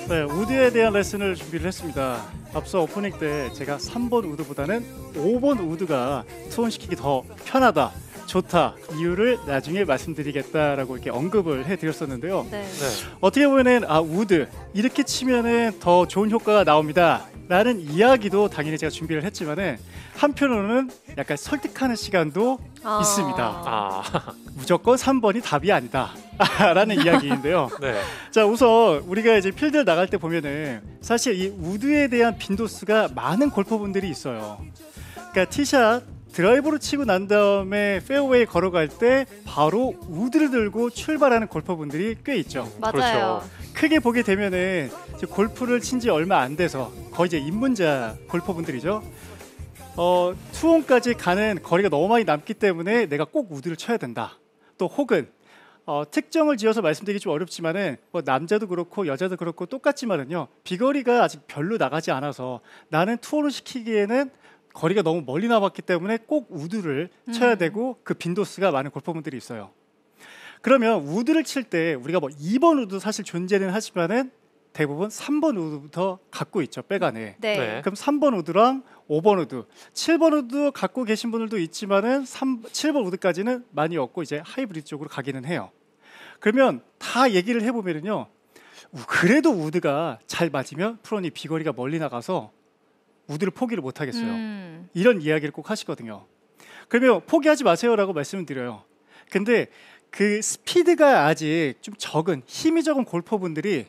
네, 우드에 대한 레슨을 준비를 했습니다. 앞서 오프닝 때 제가 3번 우드보다는 5번 우드가 투혼시키기 더 편하다, 좋다 이유를 나중에 말씀드리겠다라고 이렇게 언급을 해드렸었는데요. 네. 어떻게 보면은 우드 이렇게 치면은 더 좋은 효과가 나옵니다 라는 이야기도 당연히 제가 준비를 했지만은 한편으로는 약간 설득하는 시간도 있습니다. 무조건 3번이 답이 아니다 라는 이야기인데요. 네. 자, 우선 우리가 이제 필드를 나갈 때 보면은 사실 이 우드에 대한 빈도수가 많은 골퍼분들이 있어요. 그러니까 티샷 드라이버로 치고 난 다음에 페어웨이 걸어갈 때 바로 우드를 들고 출발하는 골퍼분들이 꽤 있죠. 맞아요. 그렇죠. 크게 보게 되면은 이제 골프를 친 지 얼마 안 돼서 거의 이제 입문자 골퍼분들이죠. 투혼까지 가는 거리가 너무 많이 남기 때문에 내가 꼭 우드를 쳐야 된다. 또 혹은 특정을 지어서 말씀드리기 좀 어렵지만은 뭐 남자도 그렇고 여자도 그렇고 똑같지만은요, 비거리가 아직 별로 나가지 않아서 나는 투혼을 시키기에는 거리가 너무 멀리 남았기 때문에 꼭 우드를 쳐야 되고 그 빈도수가 많은 골퍼분들이 있어요. 그러면 우드를 칠 때 우리가 뭐 2번 우드 사실 존재는 하지만은 대부분 3번 우드부터 갖고 있죠, 백안에. 네. 그럼 3번 우드랑 5번 우드, 7번 우드 갖고 계신 분들도 있지만은 7번 우드까지는 많이 없고 이제 하이브리드 쪽으로 가기는 해요. 그러면 다 얘기를 해보면요, 그래도 우드가 잘 맞으면 프로니 비거리가 멀리 나가서 우드를 포기를 못 하겠어요. 이런 이야기를 꼭 하시거든요. 그러면 포기하지 마세요라고 말씀을 드려요. 근데 그 스피드가 아직 좀 적은, 힘이 적은 골퍼분들이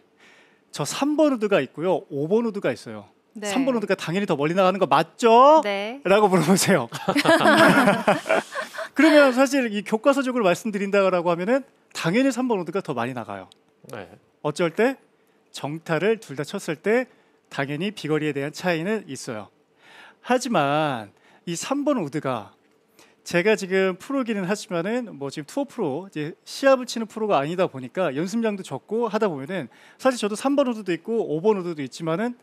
저 3번 우드가 있고요, 5번 우드가 있어요. 네. 3번 우드가 당연히 더 멀리 나가는 거 맞죠? 네. 라고 물어보세요. 그러면 사실 이 교과서적으로 말씀드린다고 하면은 당연히 3번 우드가 더 많이 나가요. 네. 어쩔 때 정타를 둘 다 쳤을 때 당연히 비거리에 대한 차이는 있어요. 하지만 이 3번 우드가 제가 지금 프로기는 하지만은 뭐 지금 투어 프로, 이제 시합을 치는 프로가 아니다 보니까 연습량도 적고 하다 보면은 사실 저도 3번 우드도 있고 5번 우드도 있지만은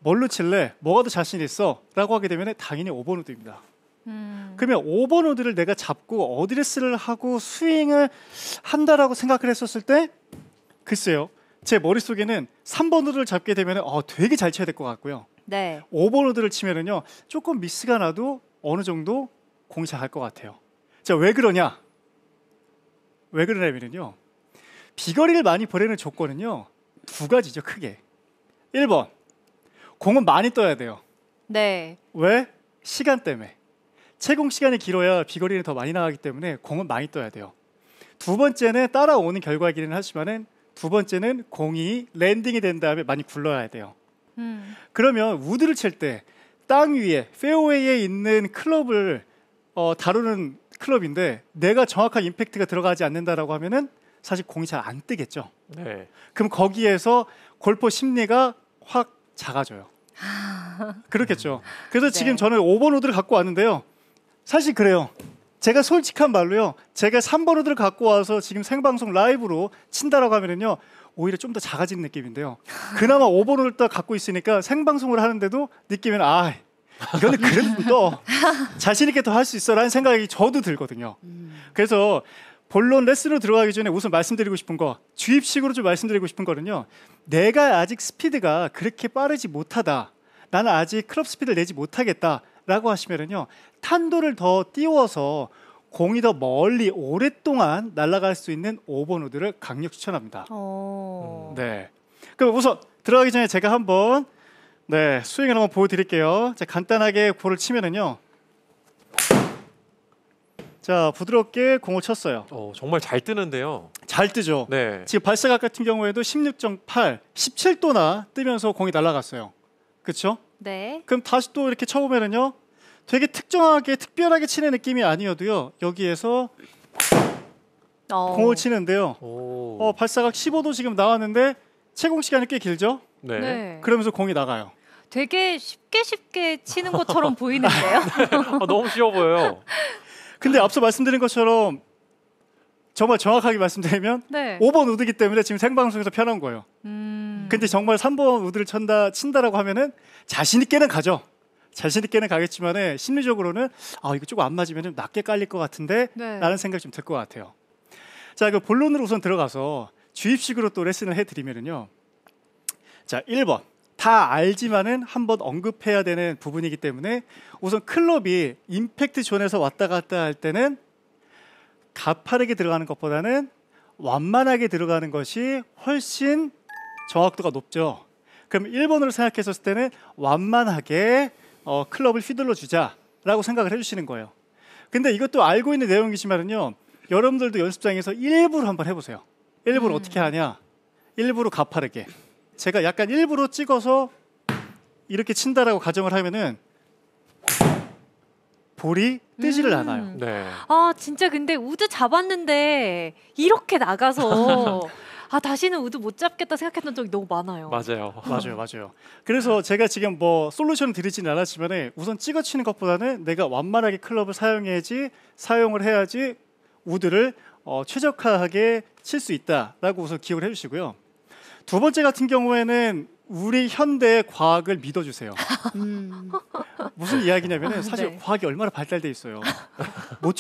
뭘로 칠래? 뭐가 더 자신 있어? 라고 하게 되면 당연히 5번 우드입니다. 그러면 5번 우드를 내가 잡고 어드레스를 하고 스윙을 한다라고 생각을 했었을 때 글쎄요, 제 머릿속에는 3번 우드를 잡게 되면 되게 잘 쳐야 될 것 같고요. 네. 5번 우드를 치면은요, 조금 미스가 나도 어느 정도 공이 잘 갈 것 같아요. 자, 왜 그러냐? 왜 그러냐면요, 비거리를 많이 보내는 조건은요, 두 가지죠, 크게. 1번, 공은 많이 떠야 돼요. 네. 왜? 시간 때문에. 채공 시간이 길어야 비거리는 더 많이 나가기 때문에 공은 많이 떠야 돼요. 두 번째는 따라오는 결과이기는 하지만은 두 번째는 공이 랜딩이 된 다음에 많이 굴러야 돼요. 그러면 우드를 칠 때 땅 위에 페어웨이에 있는 클럽을 다루는 클럽인데 내가 정확한 임팩트가 들어가지 않는다라고 하면은 사실 공이 잘 안 뜨겠죠. 네. 그럼 거기에서 골퍼 심리가 확 작아져요. 그렇겠죠. 그래서 네. 지금 저는 5번 우드를 갖고 왔는데요, 사실 그래요. 제가 솔직한 말로요, 제가 3번 우드를 갖고 와서 지금 생방송 라이브로 친다라고 하면은요, 오히려 좀 더 작아지는 느낌인데요, 그나마 5번 우드를 딱 갖고 있으니까 생방송을 하는데도 느끼면 이거는 그래도 좀 더 자신 있게 더 할 수 있어 라는 생각이 저도 들거든요. 그래서 본론 레슨으로 들어가기 전에 우선 말씀드리고 싶은 거, 주입식으로 좀 말씀드리고 싶은 거는요, 내가 아직 스피드가 그렇게 빠르지 못하다, 나는 아직 클럽 스피드를 내지 못하겠다 라고 하시면은요, 탄도를 더 띄워서 공이 더 멀리 오랫동안 날아갈 수 있는 5번 우드를 강력 추천합니다. 네. 그럼 우선 들어가기 전에 제가 한번 스윙을 한번 보여드릴게요. 자, 간단하게 볼을 치면은요, 자, 부드럽게 공을 쳤어요. 정말 잘 뜨는데요. 잘 뜨죠. 네. 지금 발사각 같은 경우에도 16.8, 17도나 뜨면서 공이 날아갔어요. 그렇죠? 네. 그럼 다시 또 이렇게 쳐보면은요, 되게 특정하게 특별하게 치는 느낌이 아니어도요, 여기에서 공을 치는데요, 발사각 15도 지금 나왔는데 채공 시간이 꽤 길죠? 네. 네. 그러면서 공이 나가요. 되게 쉽게 치는 것처럼 보이는데요. 너무 쉬워 보여요. 근데 앞서 말씀드린 것처럼 정말 정확하게 말씀드리면 네. 5번 우드기 때문에 지금 생방송에서 편한 거예요. 근데 정말 3번 우드를 친다라고 하면은 자신 있게는 가죠. 자신 있게는 가겠지만은 심리적으로는 이거 조금 안 맞으면 낮게 깔릴 것 같은데 라는 생각이 좀 들 것 같아요. 자, 그 본론으로 우선 들어가서 주입식으로 또 레슨을 해드리면은요, 자, 1번. 다 알지만은 한번 언급해야 되는 부분이기 때문에 우선 클럽이 임팩트 존에서 왔다 갔다 할 때는 가파르게 들어가는 것보다는 완만하게 들어가는 것이 훨씬 정확도가 높죠. 그럼 1번으로 생각했을 때는 완만하게 클럽을 휘둘러 주자라고 생각을 해주시는 거예요. 근데 이것도 알고 있는 내용이지만은요, 여러분들도 연습장에서 일부러 한번 해보세요. 일부러 어떻게 하냐? 일부러 가파르게. 제가 약간 일부러 찍어서 이렇게 친다라고 가정을 하면은 볼이 뜨지를 않아요. 네. 아 진짜 근데 우드 잡았는데 이렇게 나가서 다시는 우드 못 잡겠다 생각했던 적이 너무 많아요. 맞아요. 맞아요. 그래서 제가 지금 뭐 솔루션을 드리지는 않았지만 우선 찍어치는 것보다는 내가 완만하게 클럽을 사용을 해야지 우드를 최적화하게 칠 수 있다라고 우선 기억을 해주시고요. 두 번째 같은 경우에는 우리 현대의 과학을 믿어주세요. 무슨 이야기냐면은 사실 네. 과학이 얼마나 발달돼 있어요. 못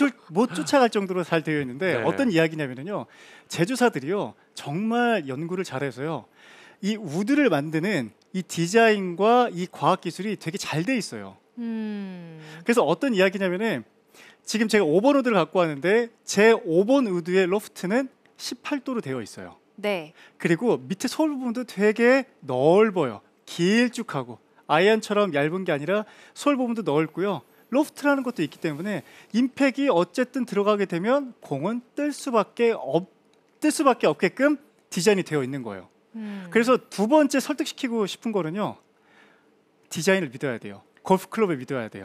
쫓아갈 정도로 잘 되어 있는데 네. 어떤 이야기냐면요, 제조사들이요 정말 연구를 잘해서요 이 우드를 만드는 이 디자인과 이 과학 기술이 되게 잘 돼 있어요. 그래서 어떤 이야기냐면은 지금 제가 5번 우드를 갖고 왔는데 제 5번 우드의 로프트는 18도로 되어 있어요. 네. 그리고 밑에 소울 부분도 되게 넓어요. 길쭉하고 아이언처럼 얇은 게 아니라 소울 부분도 넓고요. 로프트라는 것도 있기 때문에 임팩이 어쨌든 들어가게 되면 공은 뜰 수밖에 없게끔 디자인이 되어 있는 거예요. 그래서 두 번째 설득시키고 싶은 거는요, 디자인을 믿어야 돼요. 골프 클럽을 믿어야 돼요.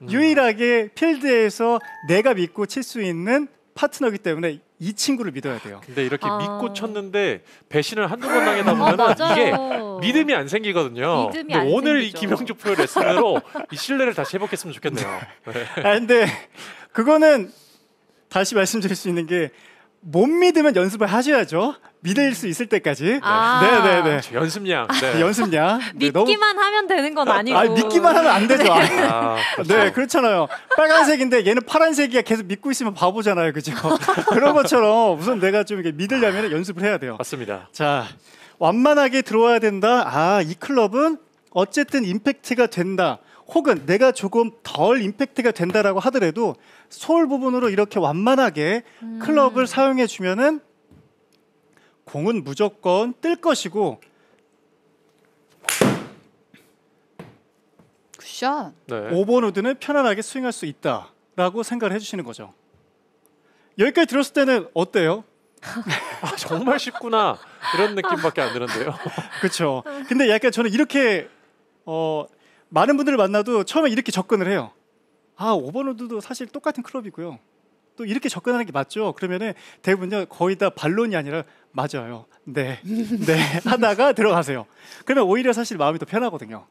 유일하게 필드에서 내가 믿고 칠 수 있는 파트너이기 때문에 이 친구를 믿어야 돼요. 근데 이렇게 믿고 쳤는데 배신을 한두 번 당하다 보면 이게 믿음이 안 생기거든요. 믿음이 근데 안 오늘 생기죠. 이 김영주 프로 레슨으로 이 신뢰를 다시 회복했으면 좋겠네요. 네. 근데 그거는 다시 말씀드릴 수 있는 게 못 믿으면 연습을 하셔야죠. 믿을 수 있을 때까지. 네네네. 연습량. 네. 연습량. 네, 믿기만 하면 되는 건 아니고. 믿기만 하면 안 되죠. 그렇죠. 네, 그렇잖아요. 빨간색인데 얘는 파란색이야. 계속 믿고 있으면 바보잖아요, 그죠? 그런 것처럼 우선 내가 좀 이렇게 믿으려면 연습을 해야 돼요. 맞습니다. 자, 완만하게 들어와야 된다. 이 클럽은 어쨌든 임팩트가 된다. 혹은 내가 조금 덜 임팩트가 된다라고 하더라도 소울 부분으로 이렇게 완만하게 클럽을 사용해 주면은 공은 무조건 뜰 것이고. 굿샷. 네. 5번 우드는 편안하게 스윙할 수 있다라고 생각을 해주시는 거죠. 여기까지 들었을 때는 어때요? 정말 쉽구나 이런 느낌밖에 안 드는데요. 그렇죠. 근데 약간 저는 이렇게 많은 분들을 만나도 처음에 이렇게 접근을 해요. 5번 우드도 사실 똑같은 클럽이고요. 또 이렇게 접근하는 게 맞죠? 그러면은 대부분요 거의 다 반론이 아니라 맞아요. 네, 네 하다가 들어가세요. 그러면 오히려 사실 마음이 더 편하거든요.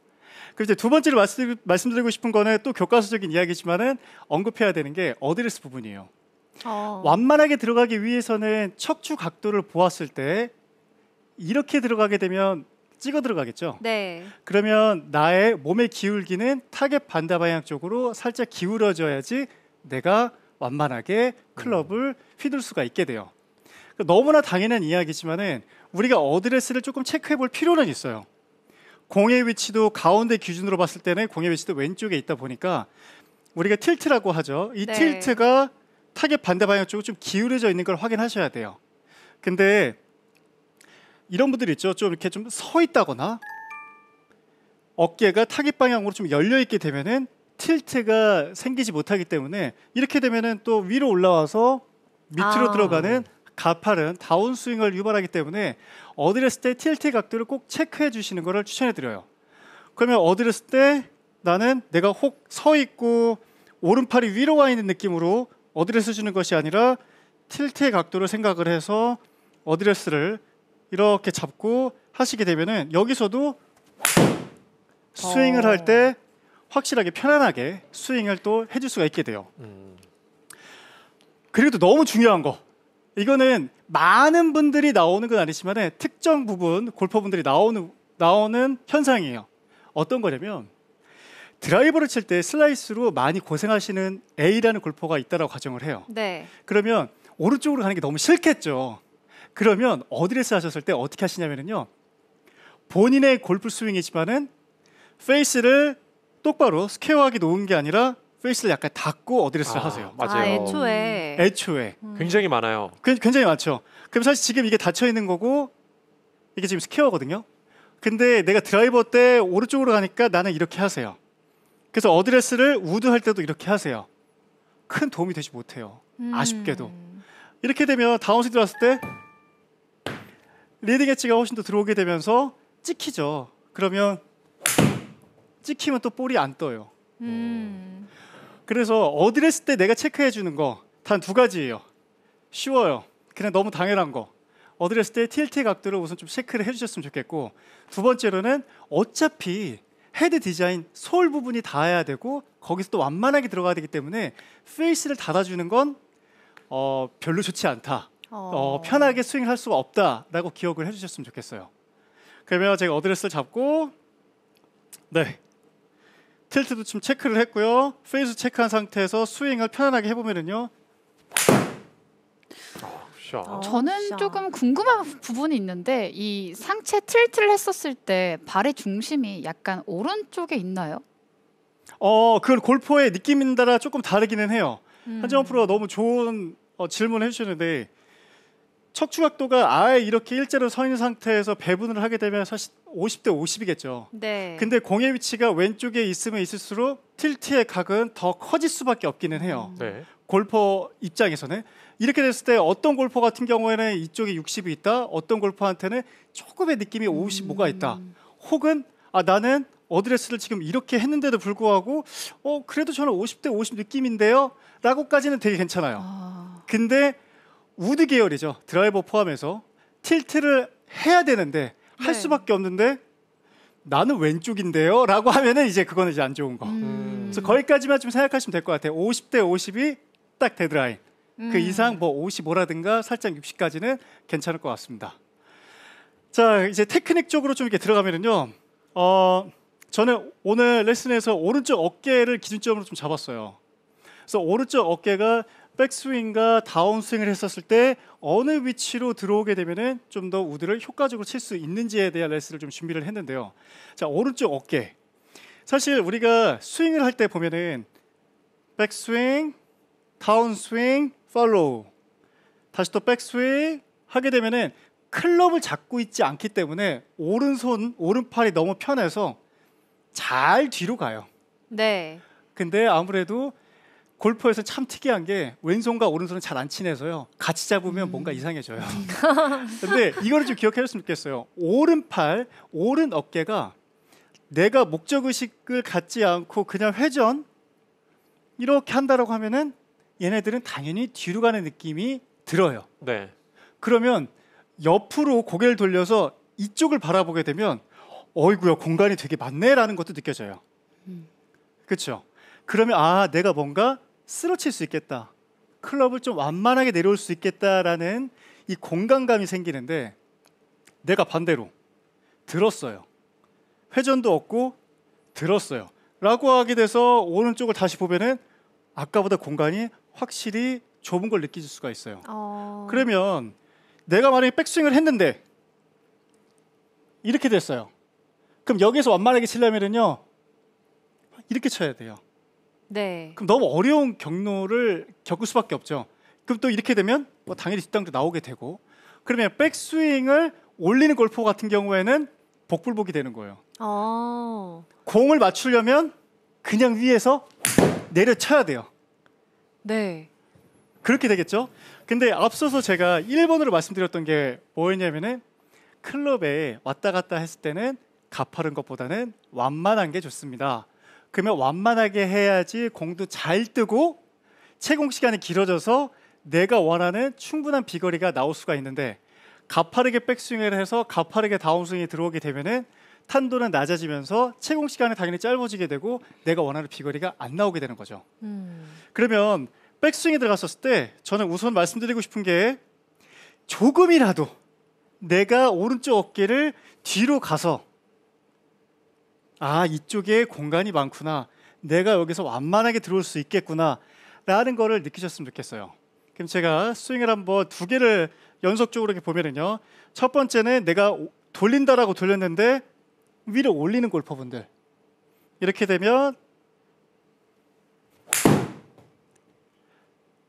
그리고 이제 두 번째로 말씀드리고 싶은 거는 또 교과서적인 이야기지만은 언급해야 되는 게 어드레스 부분이에요. 완만하게 들어가기 위해서는 척추 각도를 보았을 때 이렇게 들어가게 되면 찍어 들어가겠죠. 네. 그러면 나의 몸의 기울기는 타겟 반대 방향 쪽으로 살짝 기울어져야지 내가 완만하게 클럽을 휘둘 수가 있게 돼요. 너무나 당연한 이야기지만은 우리가 어드레스를 조금 체크해 볼 필요는 있어요. 공의 위치도 가운데 기준으로 봤을 때는 공의 위치도 왼쪽에 있다 보니까 우리가 틸트라고 하죠. 이 네. 틸트가 타겟 반대 방향 쪽으로 좀 기울어져 있는 걸 확인하셔야 돼요. 근데 이런 분들 있죠. 좀 이렇게 좀 서 있다거나 어깨가 타겟 방향으로 좀 열려 있게 되면은 틸트가 생기지 못하기 때문에 이렇게 되면은 또 위로 올라와서 밑으로 들어가는 가파른 다운 스윙을 유발하기 때문에 어드레스 때 틸트 각도를 꼭 체크해 주시는 것을 추천해 드려요. 그러면 어드레스 때 나는 내가 혹 서 있고 오른팔이 위로 와 있는 느낌으로 어드레스 주는 것이 아니라 틸트의 각도를 생각을 해서 어드레스를 이렇게 잡고 하시게 되면은 여기서도 스윙을 할 때 확실하게 편안하게 스윙을 또 해줄 수가 있게 돼요. 그리고 또 너무 중요한 거, 이거는 많은 분들이 나오는 건 아니지만 특정 부분 골퍼분들이 나오는 현상이에요. 어떤 거냐면 드라이버를 칠 때 슬라이스로 많이 고생하시는 A라는 골퍼가 있다라고 가정을 해요. 네. 그러면 오른쪽으로 가는 게 너무 싫겠죠. 그러면 어드레스 하셨을 때 어떻게 하시냐면요, 본인의 골프 스윙이지만은 페이스를 똑바로 스퀘어하게 놓은 게 아니라 페이스를 약간 닫고 어드레스를 하세요. 맞아요. 애초에. 굉장히 많아요. 굉장히 많죠. 그럼 사실 지금 이게 닫혀 있는 거고 이게 지금 스퀘어거든요. 근데 내가 드라이버 때 오른쪽으로 가니까 나는 이렇게 하세요. 그래서 어드레스를 우드 할 때도 이렇게 하세요. 큰 도움이 되지 못해요. 아쉽게도. 이렇게 되면 다운스윙 들어왔을 때 리딩 엣지가 훨씬 더 들어오게 되면서 찍히죠. 그러면 찍히면 또 볼이 안 떠요. 그래서 어드레스 때 내가 체크해 주는 거 단 2가지예요. 쉬워요. 그냥 너무 당연한 거. 어드레스 때 틸트의 각도를 우선 좀 체크를 해주셨으면 좋겠고, 두 번째로는 어차피 헤드 디자인 솔 부분이 닿아야 되고 거기서 또 완만하게 들어가야 되기 때문에 페이스를 닫아주는 건 별로 좋지 않다. 편하게 스윙을 할 수가 없다라고 기억을 해주셨으면 좋겠어요. 그러면 제가 어드레스를 잡고 네 틸트도 좀 체크를 했고요. 페이스 체크한 상태에서 스윙을 편안하게 해보면은요. 저는 조금 궁금한 부분이 있는데 이 상체 틸트를 했었을 때 발의 중심이 약간 오른쪽에 있나요? 그건 골퍼의 느낌에 따라 조금 다르기는 해요. 한정원 프로가 너무 좋은 질문을 해주셨는데 척추 각도가 아예 이렇게 일자로 서 있는 상태에서 배분을 하게 되면 사실 50대 50이겠죠. 네. 근데 공의 위치가 왼쪽에 있으면 있을수록 틸트의 각은 더 커질 수밖에 없기는 해요. 네. 골퍼 입장에서는 이렇게 됐을 때 어떤 골퍼 같은 경우에는 이쪽에 60이 있다, 어떤 골퍼한테는 조금의 느낌이 55가 있다. 혹은 나는 어드레스를 지금 이렇게 했는데도 불구하고 그래도 저는 50대 50 느낌인데요 라고까지는 되게 괜찮아요. 근데 우드 계열이죠. 드라이버 포함해서 틸트를 해야 되는데 할 수밖에 없는데 나는 왼쪽인데요 라고 하면은 이제 그거는 이제 안 좋은 거. 그래서 거기까지만 좀 생각하시면 될 것 같아요. 50대 50이 딱 데드라인. 그 이상 뭐 55라든가 살짝 60까지는 괜찮을 것 같습니다. 자, 이제 테크닉 쪽으로 좀 이렇게 들어가면은요. 저는 오늘 레슨에서 오른쪽 어깨를 기준점으로 좀 잡았어요. 그래서 오른쪽 어깨가 백스윙과 다운스윙을 했었을 때 어느 위치로 들어오게 되면은 좀 더 우드를 효과적으로 칠 수 있는지에 대한 레슨을 좀 준비를 했는데요. 자, 오른쪽 어깨. 사실 우리가 스윙을 할 때 보면은 백스윙, 다운스윙, 팔로우. 다시 또 백스윙 하게 되면은 클럽을 잡고 있지 않기 때문에 오른손, 오른팔이 너무 편해서 잘 뒤로 가요. 네. 근데 아무래도 골프에서 참 특이한 게 왼손과 오른손은 잘 안 친해서요. 같이 잡으면 뭔가 이상해져요. 근데 이거를 좀 기억해 줬으면 좋겠어요. 오른팔, 오른 어깨가 내가 목적의식을 갖지 않고 그냥 회전 이렇게 한다라고 하면은 얘네들은 당연히 뒤로 가는 느낌이 들어요. 네. 그러면 옆으로 고개를 돌려서 이쪽을 바라보게 되면 어이구야 공간이 되게 많네라는 것도 느껴져요. 그렇죠? 그러면 내가 뭔가 쓰러칠 수 있겠다. 클럽을 좀 완만하게 내려올 수 있겠다라는 이 공간감이 생기는데 내가 반대로 들었어요. 회전도 없고 들었어요. 라고 하게 돼서 오른쪽을 다시 보면은 아까보다 공간이 확실히 좁은 걸 느낄 수가 있어요. 그러면 내가 만약에 백스윙을 했는데 이렇게 됐어요. 그럼 여기서 완만하게 치려면은요 이렇게 쳐야 돼요. 네. 그럼 너무 어려운 경로를 겪을 수밖에 없죠. 그럼 또 이렇게 되면 뭐 당연히 뒷땅도 나오게 되고 그러면 백스윙을 올리는 골퍼 같은 경우에는 복불복이 되는 거예요. 공을 맞추려면 그냥 위에서 내려쳐야 돼요. 네. 그렇게 되겠죠. 근데 앞서서 제가 1번으로 말씀드렸던 게 뭐였냐면은 클럽에 왔다 갔다 했을 때는 가파른 것보다는 완만한 게 좋습니다. 그러면 완만하게 해야지 공도 잘 뜨고 채공 시간이 길어져서 내가 원하는 충분한 비거리가 나올 수가 있는데 가파르게 백스윙을 해서 가파르게 다운스윙이 들어오게 되면은 탄도는 낮아지면서 채공 시간이 당연히 짧아지게 되고 내가 원하는 비거리가 안 나오게 되는 거죠. 그러면 백스윙에 들어갔었을 때 저는 우선 말씀드리고 싶은 게 조금이라도 내가 오른쪽 어깨를 뒤로 가서 이쪽에 공간이 많구나. 내가 여기서 완만하게 들어올 수 있겠구나. 라는 거를 느끼셨으면 좋겠어요. 그럼 제가 스윙을 한번 2개를 연속적으로 이렇게 보면은요. 첫 번째는 내가 돌린다라고 돌렸는데 위로 올리는 골퍼분들. 이렇게 되면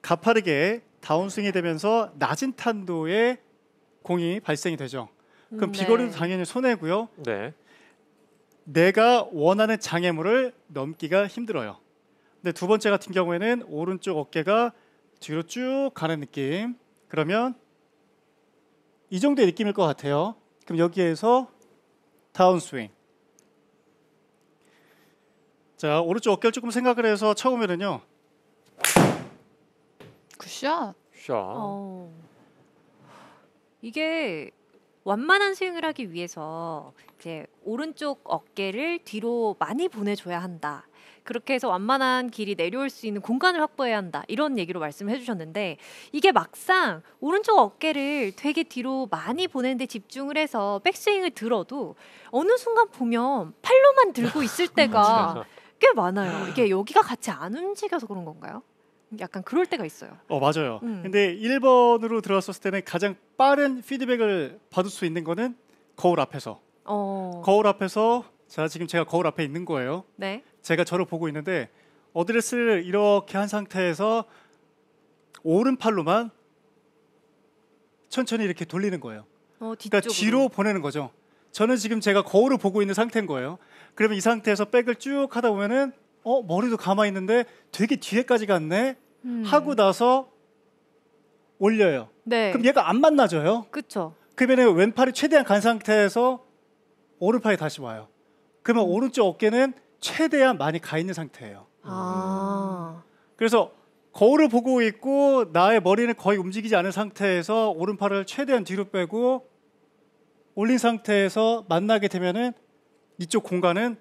가파르게 다운스윙이 되면서 낮은 탄도의 공이 발생이 되죠. 그럼 네. 비거리도 당연히 손해고요. 네. 내가 원하는 장애물을 넘기가 힘들어요. 근데 두 번째 같은 경우에는 오른쪽 어깨가 뒤로 쭉 가는 느낌. 그러면 이 정도의 느낌일 것 같아요. 그럼 여기에서 다운스윙. 자, 오른쪽 어깨를 조금 생각을 해서 쳐보면은요. 굿샷. 샷. 이게 완만한 스윙을 하기 위해서 이제 오른쪽 어깨를 뒤로 많이 보내줘야 한다. 그렇게 해서 완만한 길이 내려올 수 있는 공간을 확보해야 한다. 이런 얘기로 말씀해 주셨는데 이게 막상 오른쪽 어깨를 되게 뒤로 많이 보내는데 집중을 해서 백스윙을 들어도 어느 순간 보면 팔로만 들고 있을 때가 꽤 많아요. 이게 여기가 같이 안 움직여서 그런 건가요? 약간 그럴 때가 있어요. 맞아요. 근데 1번으로 들어왔을 때는 가장 빠른 피드백을 받을 수 있는 거는 거울 앞에서. 거울 앞에서 자, 지금 제가 거울 앞에 있는 거예요. 네. 제가 저를 보고 있는데 어드레스를 이렇게 한 상태에서 오른팔로만 천천히 이렇게 돌리는 거예요. 그러니까 뒤로 보내는 거죠. 저는 지금 제가 거울을 보고 있는 상태인 거예요. 그러면 이 상태에서 백을 쭉 하다 보면은 머리도 가만히 있는데 되게 뒤에까지 갔네 하고 나서 올려요. 네. 그럼 얘가 안 만나져요. 그렇죠. 그러면 왼팔이 최대한 간 상태에서 오른팔이 다시 와요. 그러면 오른쪽 어깨는 최대한 많이 가 있는 상태예요. 그래서 거울을 보고 있고 나의 머리는 거의 움직이지 않은 상태에서 오른팔을 최대한 뒤로 빼고 올린 상태에서 만나게 되면은 이쪽 공간은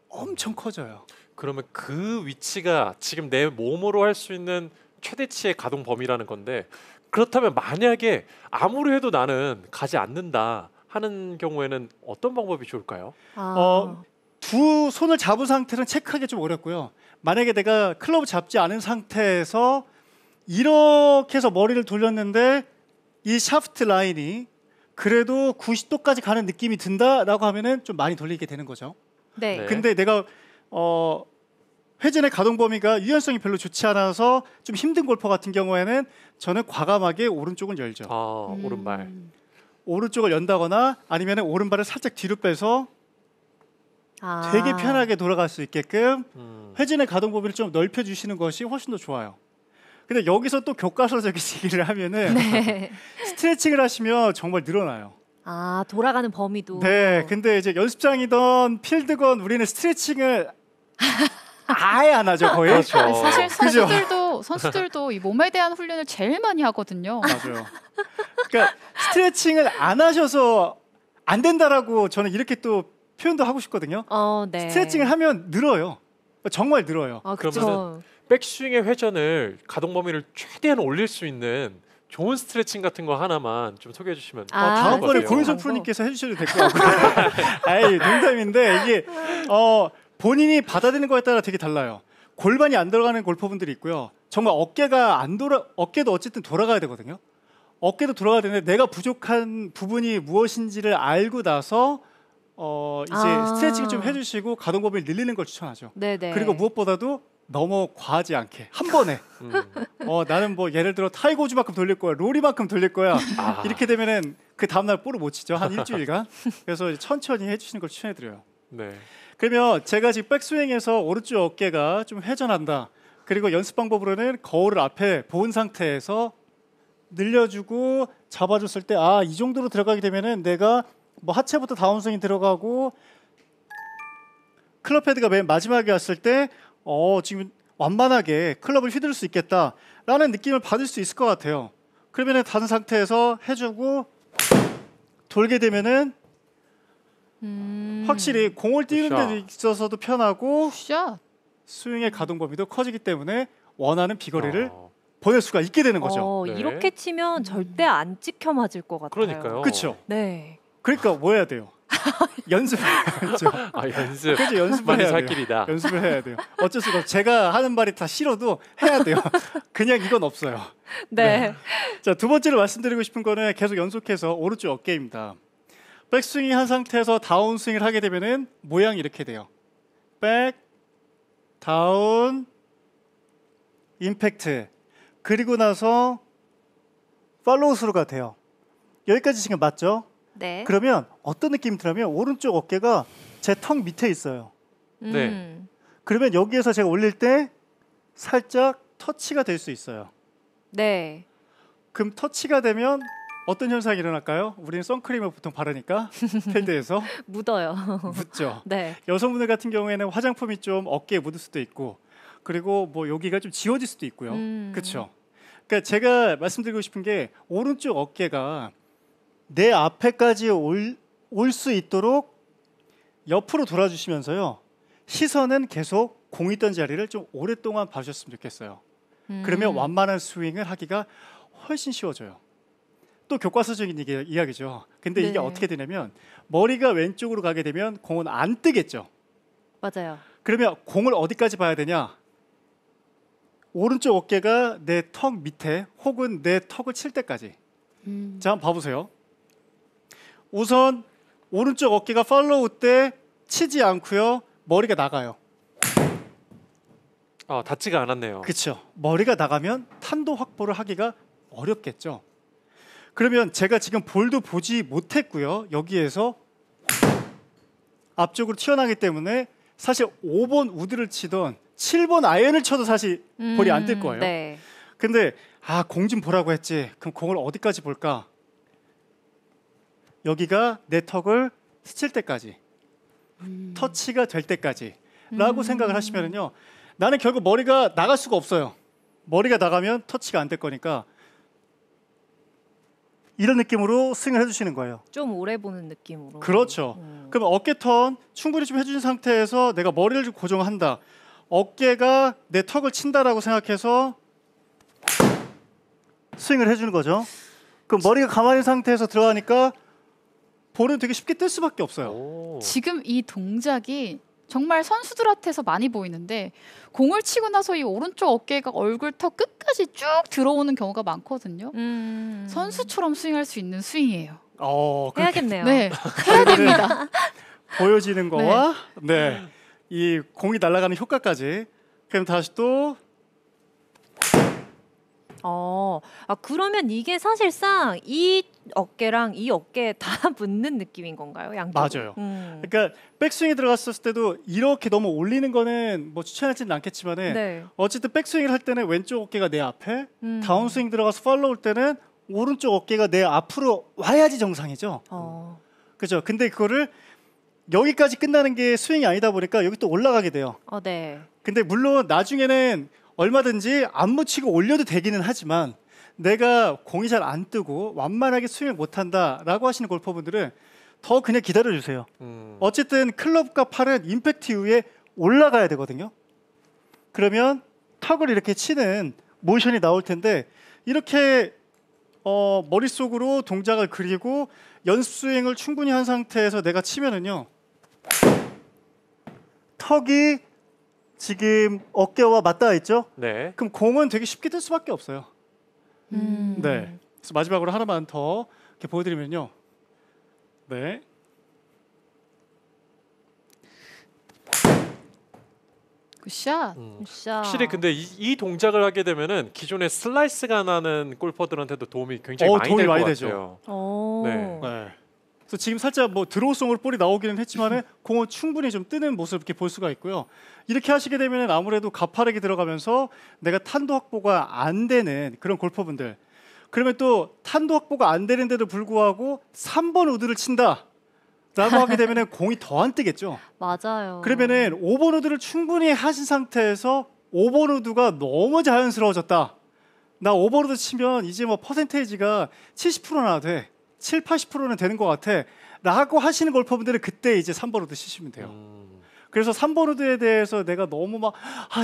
엄청 커져요. 그러면 그 위치가 지금 내 몸으로 할 수 있는 최대치의 가동 범위라는 건데 그렇다면 만약에 아무리 해도 나는 가지 않는다 하는 경우에는 어떤 방법이 좋을까요? 두 손을 잡은 상태는 체크하기 좀 어렵고요. 만약에 내가 클럽을 잡지 않은 상태에서 이렇게 해서 머리를 돌렸는데 이 샤프트 라인이 그래도 90도까지 가는 느낌이 든다라고 하면은 좀 많이 돌리게 되는 거죠. 네. 네. 근데 내가 회전의 가동 범위가 유연성이 별로 좋지 않아서 좀 힘든 골퍼 같은 경우에는 저는 과감하게 오른쪽을 열죠. 오른발. 오른쪽을 연다거나 아니면 오른발을 살짝 뒤로 빼서 되게 편하게 돌아갈 수 있게끔 회전의 가동 범위를 좀 넓혀주시는 것이 훨씬 더 좋아요. 근데 여기서 또 교과서적인 얘기를 하면은 네. 스트레칭을 하시면 정말 늘어나요. 돌아가는 범위도. 네, 근데 이제 연습장이던 필드건 우리는 스트레칭을 아예 안 하죠, 거의. 그렇죠. 사실 그죠? 선수들도 이 몸에 대한 훈련을 제일 많이 하거든요. 맞아요. 그러니까 스트레칭을 안 하셔서 안 된다라고 저는 이렇게 또 표현도 하고 싶거든요. 네. 스트레칭을 하면 늘어요. 정말 늘어요. 그렇죠. 백스윙의 회전을 가동 범위를 최대한 올릴 수 있는 좋은 스트레칭 같은 거 하나만 좀 소개해 주시면 다음번에 어때요? 고윤석 프로님께서 해주셔도 될 것 같고요. 아이, 농담인데 이게 본인이 받아들이는 거에 따라 되게 달라요. 골반이 안 들어가는 골퍼분들이 있고요. 정말 어깨도 어쨌든 돌아가야 되거든요. 어깨도 돌아가야 되는데 내가 부족한 부분이 무엇인지를 알고 나서 이제 스트레칭을 좀 해주시고 가동 범위를 늘리는 걸 추천하죠. 네네. 그리고 무엇보다도 너무 과하지 않게 한 번에 나는 뭐 예를 들어 타이거 우즈만큼 돌릴 거야, 로리만큼 돌릴 거야 이렇게 되면은 그 다음날 볼을 못 치죠. 한 일주일간. 그래서 천천히 해주시는 걸 추천해드려요. 네. 그러면 제가 지금 백스윙에서 오른쪽 어깨가 좀 회전한다. 그리고 연습 방법으로는 거울을 앞에 본 상태에서 늘려주고 잡아줬을 때 이 정도로 들어가게 되면은 내가 뭐 하체부터 다운스윙이 들어가고 클럽 헤드가 맨 마지막에 왔을 때 지금 완만하게 클럽을 휘두를 수 있겠다라는 느낌을 받을 수 있을 것 같아요. 그러면은 다른 상태에서 해주고 돌게 되면은 확실히 공을 띄는 데 있어서도 편하고 굿샷. 스윙의 가동 범위도 커지기 때문에 원하는 비거리를 보낼 수가 있게 되는 거죠. 네. 이렇게 치면 절대 안 찍혀 맞을 것 같아요. 그러니까요. 그렇죠. 네. 그러니까 뭐 해야 돼요? 연습을 해야죠. 연습. 그렇죠. 연습을 많이 해야 살 돼요. 길이다. 연습을 해야 돼요. 어쩔 수가 없어요. 제가 하는 말이 다 싫어도 해야 돼요. 그냥 이건 없어요. 네. 자, 두 번째로 말씀드리고 싶은 거는 계속 연속해서 오른쪽 어깨입니다. 백스윙 한 상태에서 다운스윙을 하게 되면은 모양이 이렇게 돼요. 백, 다운, 임팩트. 그리고 나서 팔로우 스루가 돼요. 여기까지 지금 맞죠? 네. 그러면 어떤 느낌이 들냐면 오른쪽 어깨가 제 턱 밑에 있어요. 네. 그러면 여기에서 제가 올릴 때 살짝 터치가 될 수 있어요. 네. 그럼 터치가 되면 어떤 현상이 일어날까요? 우리는 선크림을 보통 바르니까 필드에서 묻어요. 묻죠. 네. 여성분들 같은 경우에는 화장품이 좀 어깨에 묻을 수도 있고, 그리고 뭐 여기가 좀 지워질 수도 있고요. 그렇죠. 그러니까 제가 말씀드리고 싶은 게 오른쪽 어깨가 내 앞에까지 올 수 있도록 옆으로 돌아주시면서요. 시선은 계속 공 있던 자리를 좀 오랫동안 봐주셨으면 좋겠어요. 그러면 완만한 스윙을 하기가 훨씬 쉬워져요. 또 교과서적인 이야기죠. 근데 이게 네. 어떻게 되냐면 머리가 왼쪽으로 가게 되면 공은 안 뜨겠죠. 맞아요. 그러면 공을 어디까지 봐야 되냐? 오른쪽 어깨가 내 턱 밑에 혹은 내 턱을 칠 때까지. 자, 한번 봐보세요. 우선 오른쪽 어깨가 팔로우 때 치지 않고요. 머리가 나가요. 닿지가 않았네요. 그렇죠. 머리가 나가면 탄도 확보를 하기가 어렵겠죠. 그러면 제가 지금 볼도 보지 못했고요. 여기에서 앞쪽으로 튀어나가기 때문에 사실 5번 우드를 치던 7번 아이언을 쳐도 사실 볼이 안 뜰 거예요. 네. 근데 공 좀 보라고 했지. 그럼 공을 어디까지 볼까? 여기가 내 턱을 스칠 때까지, 터치가 될 때까지 라고 생각을 하시면요. 나는 결국 머리가 나갈 수가 없어요. 머리가 나가면 터치가 안 될 거니까 이런 느낌으로 스윙을 해주시는 거예요. 좀 오래 보는 느낌으로. 그렇죠. 그럼 어깨 턴 충분히 좀 해준 상태에서 내가 머리를 좀 고정한다. 어깨가 내 턱을 친다라고 생각해서 스윙을 해주는 거죠. 그럼 머리가 가만히 있는 상태에서 들어가니까 볼은 되게 쉽게 뜰 수밖에 없어요. 오. 지금 이 동작이 정말 선수들한테서 많이 보이는데 공을 치고 나서 이 오른쪽 어깨가 얼굴 턱 끝까지 쭉 들어오는 경우가 많거든요. 선수처럼 스윙할 수 있는 스윙이에요. 해야겠네요. 네, 해야 됩니다. 보여지는 거와 이 공이 날아가는 효과까지. 그럼 다시 또 그러면 이게 사실상 이 어깨랑 이 어깨에 다 붙는 느낌인 건가요? 양쪽으로? 맞아요. 그러니까 백스윙이 들어갔을 때도 이렇게 너무 올리는 거는 뭐 추천하지는 않겠지만은 네. 어쨌든 백스윙을 할 때는 왼쪽 어깨가 내 앞에, 다운스윙 들어가서 팔로우 때는 오른쪽 어깨가 내 앞으로 와야지 정상이죠. 그죠? 근데 그거를 여기까지 끝나는 게 스윙이 아니다 보니까 여기 또 올라가게 돼요. 네. 근데 물론 나중에는 얼마든지 안 묻히고 올려도 되기는 하지만 내가 공이 잘 안 뜨고 완만하게 스윙을 못한다라고 하시는 골퍼분들은 더 그냥 기다려주세요. 어쨌든 클럽과 팔은 임팩트 이후에 올라가야 되거든요. 그러면 턱을 이렇게 치는 모션이 나올 텐데 이렇게 머릿속으로 동작을 그리고 연습 스윙을 충분히 한 상태에서 내가 치면은요. 턱이 지금 어깨와 맞닿아 있죠? 네. 그럼 공은 되게 쉽게 뜰 수밖에 없어요. 음. 네. 그래서 마지막으로 하나만 더 이렇게 보여드리면요. 네. 굿샷. 굿샷. 확실히 근데 이 동작을 하게 되면은 기존에 슬라이스가 나는 골퍼들한테도 도움이 굉장히 많이 도움이 될 것 많이 같아요. 오. 네. 네. 그래서 지금 살짝 뭐 드로우성으로 볼이 나오기는 했지만은 공은 충분히 좀 뜨는 모습을 이렇게 볼 수가 있고요. 이렇게 하시게 되면은 아무래도 가파르게 들어가면서 내가 탄도 확보가 안 되는 그런 골퍼분들. 그러면 또 탄도 확보가 안 되는데도 불구하고 3번 우드를 친다. 라고 하게 되면은 공이 더 안 뜨겠죠. 맞아요. 그러면은 5번 우드를 충분히 하신 상태에서 5번 우드가 너무 자연스러워졌다. 나 5번 우드 치면 이제 뭐 퍼센테이지가 70%나 돼. 7, 80%는 되는 것 같아. 라고 하시는 골퍼분들은 그때 이제 3번 우드 치시면 돼요. 그래서 3번 우드에 대해서 내가 너무 막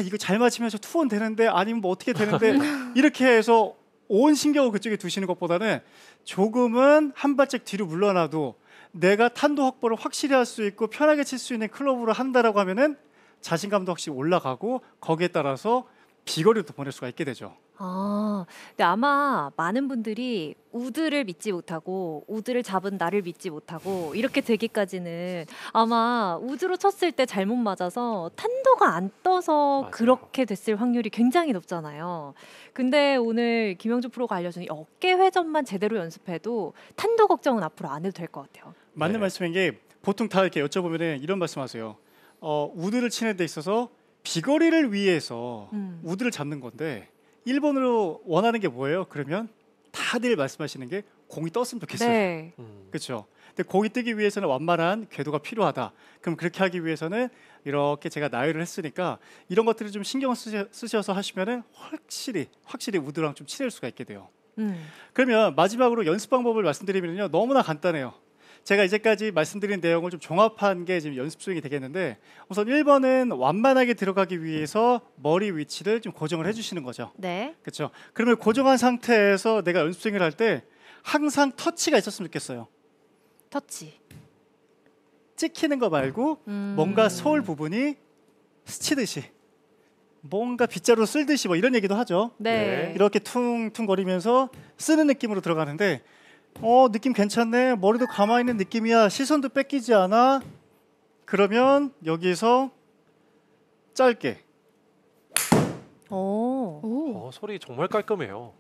이거 잘 맞으면 저 투혼 되는데 아니면 뭐 어떻게 되는데 이렇게 해서 온 신경을 그쪽에 두시는 것보다는 조금은 한 발짝 뒤로 물러나도 내가 탄도 확보를 확실히 할 수 있고 편하게 칠 수 있는 클럽으로 한다라고 하면은 자신감도 확실히 올라가고 거기에 따라서 비거리도 보낼 수가 있게 되죠. 근데 아마 많은 분들이 우드를 믿지 못하고 우드를 잡은 나를 믿지 못하고 이렇게 되기까지는 아마 우드로 쳤을 때 잘못 맞아서 탄도가 안 떠서 맞아요. 그렇게 됐을 확률이 굉장히 높잖아요. 근데 오늘 김영주 프로가 알려준 이 어깨 회전만 제대로 연습해도 탄도 걱정은 앞으로 안 해도 될 것 같아요. 맞는 네. 말씀인 게 보통 다 이렇게 여쭤보면 이런 말씀하세요. 우드를 치는 데 있어서 비거리를 위해서 우드를 잡는 건데 1번으로 원하는 게 뭐예요? 그러면 다들 말씀하시는 게 공이 떴으면 좋겠어요. 네. 그렇죠. 근데 공이 뜨기 위해서는 완만한 궤도가 필요하다. 그럼 그렇게 하기 위해서는 이렇게 제가 나열을 했으니까 이런 것들을 좀 신경 쓰셔서 하시면은 확실히 우드랑 좀 친해질 수가 있게 돼요. 그러면 마지막으로 연습 방법을 말씀드리면요, 너무나 간단해요. 제가 이제까지 말씀드린 내용을 좀 종합한 게 지금 연습 수행이 되겠는데, 우선 1번은 완만하게 들어가기 위해서 머리 위치를 좀 고정을 해주시는 거죠. 네. 그렇죠. 그러면 고정한 상태에서 내가 연습 수행을 할 때 항상 터치가 있었으면 좋겠어요. 터치. 찍히는 거 말고 뭔가 소울 부분이 스치듯이, 뭔가 빗자루 쓸듯이 뭐 이런 얘기도 하죠. 네. 이렇게 퉁퉁거리면서 쓰는 느낌으로 들어가는데, 느낌 괜찮네, 머리도 가만히 있는 느낌이야, 시선도 뺏기지 않아. 그러면 여기서 짧게 오. 소리 정말 깔끔해요.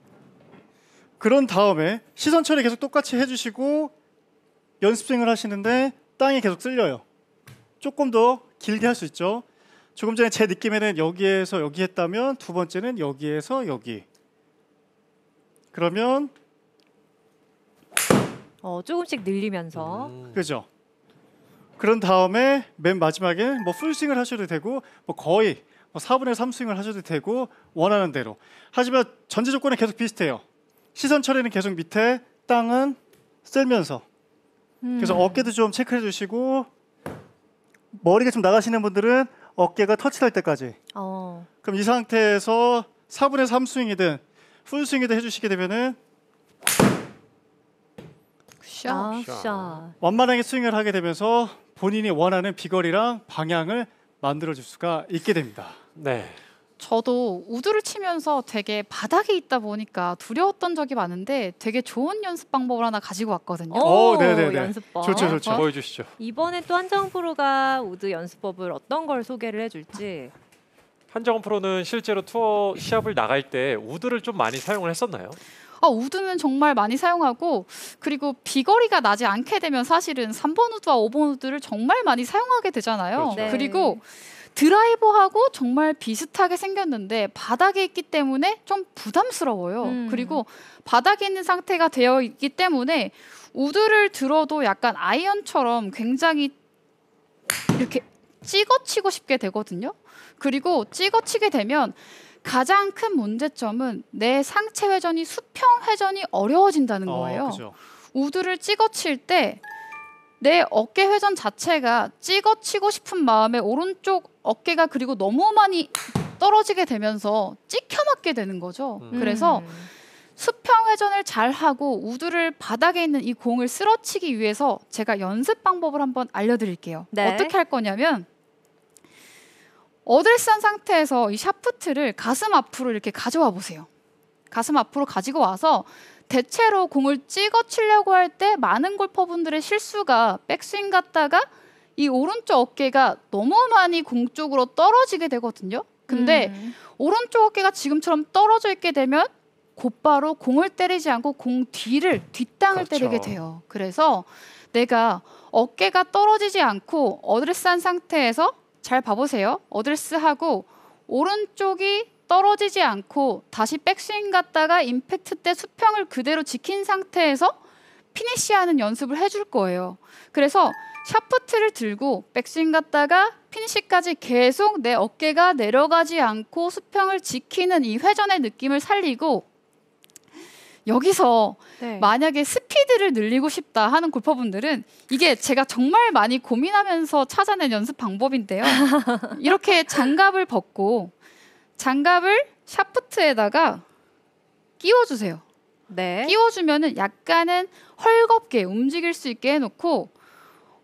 그런 다음에 시선 처리 계속 똑같이 해주시고 연습 스윙을 하시는데 땅이 계속 쓸려요. 조금 더 길게 할 수 있죠. 조금 전에 제 느낌에는 여기에서 여기 했다면 두 번째는 여기에서 여기. 그러면 조금씩 늘리면서. 그죠. 그런 다음에 맨 마지막에 뭐 풀스윙을 하셔도 되고 뭐 거의 4분의 3 스윙을 하셔도 되고 원하는 대로. 하지만 전제 조건은 계속 비슷해요. 시선 처리는 계속 밑에, 땅은 쓸면서. 그래서 어깨도 좀 체크해 주시고, 머리가 좀 나가시는 분들은 어깨가 터치할 때까지. 그럼 이 상태에서 4분의 3 스윙이든 풀 스윙이든 해주시게 되면은 샷. 샷. 완만하게 스윙을 하게 되면서 본인이 원하는 비거리랑 방향을 만들어줄 수가 있게 됩니다. 네. 저도 우드를 치면서 되게 바닥에 있다 보니까 두려웠던 적이 많은데 되게 좋은 연습 방법을 하나 가지고 왔거든요. 네네네. 연습법. 좋죠. 보여주시죠. 이번에 또 한정 프로가 우드 연습법을 어떤 걸 소개를 해줄지. 한정원 프로는 실제로 투어 시합을 나갈 때 우드를 좀 많이 사용을 했었나요? 우드는 정말 많이 사용하고, 그리고 비거리가 나지 않게 되면 사실은 3번 우드와 5번 우드를 정말 많이 사용하게 되잖아요. 그렇죠. 네. 그리고 드라이버하고 정말 비슷하게 생겼는데 바닥에 있기 때문에 좀 부담스러워요. 그리고 바닥에 있는 상태가 되어 있기 때문에 우드를 들어도 약간 아이언처럼 굉장히 이렇게 찍어치고 싶게 되거든요. 그리고 찍어치게 되면 가장 큰 문제점은 내 상체 회전이 수평 회전이 어려워진다는 거예요. 그죠. 우드를 찍어칠 때 내 어깨 회전 자체가 찍어치고 싶은 마음에 오른쪽 어깨가 그리고 너무 많이 떨어지게 되면서 찍혀 맞게 되는 거죠. 그래서 수평 회전을 잘 하고 우드를 바닥에 있는 이 공을 쓰러치기 위해서 제가 연습 방법을 한번 알려드릴게요. 네. 어떻게 할 거냐면, 어들산 상태에서 이 샤프트를 가슴 앞으로 이렇게 가져와 보세요. 가슴 앞으로 가지고 와서 대체로 공을 찍어 치려고 할 때 많은 골퍼분들의 실수가 백스윙 갔다가 이 오른쪽 어깨가 너무 많이 공 쪽으로 떨어지게 되거든요. 근데 오른쪽 어깨가 지금처럼 떨어져 있게 되면 곧바로 공을 때리지 않고 공 뒷땅을 그렇죠. 때리게 돼요. 그래서 내가 어깨가 떨어지지 않고 어드레스한 상태에서 잘 봐보세요. 어드레스하고 오른쪽이 떨어지지 않고 다시 백스윙 갔다가 임팩트 때 수평을 그대로 지킨 상태에서 피니시하는 연습을 해줄 거예요. 그래서 샤프트를 들고 백스윙 갔다가 피니시까지 계속 내 어깨가 내려가지 않고 수평을 지키는 이 회전의 느낌을 살리고, 여기서 네. 만약에 스피드를 늘리고 싶다 하는 골퍼분들은, 이게 제가 정말 많이 고민하면서 찾아낸 연습 방법인데요. 이렇게 장갑을 벗고 장갑을 샤프트에다가 끼워주세요. 네. 끼워주면은 약간은 헐겁게 움직일 수 있게 해놓고,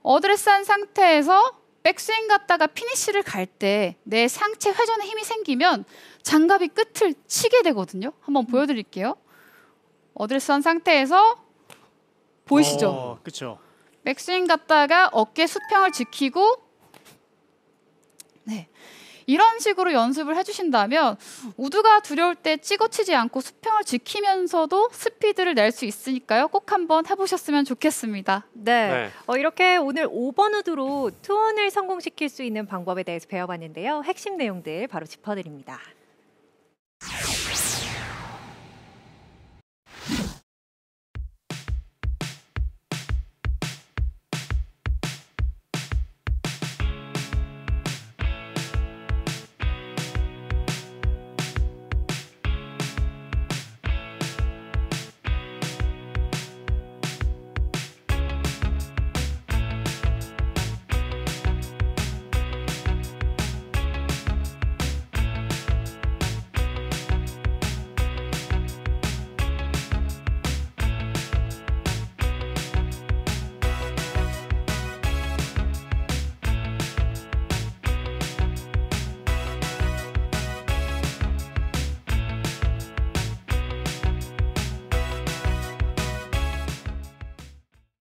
어드레스한 상태에서 백스윙 갔다가 피니쉬를 갈 때 내 상체 회전에 힘이 생기면 장갑이 끝을 치게 되거든요. 한번 보여드릴게요. 어드레스 한 상태에서 보이시죠? 그렇죠. 백스윙 갔다가 어깨 수평을 지키고 네. 이런 식으로 연습을 해주신다면 우드가 두려울 때 찍어치지 않고 수평을 지키면서도 스피드를 낼 수 있으니까요. 꼭 한번 해보셨으면 좋겠습니다. 네. 이렇게 오늘 5번 우드로 투혼을 성공시킬 수 있는 방법에 대해서 배워봤는데요. 핵심 내용들 바로 짚어드립니다.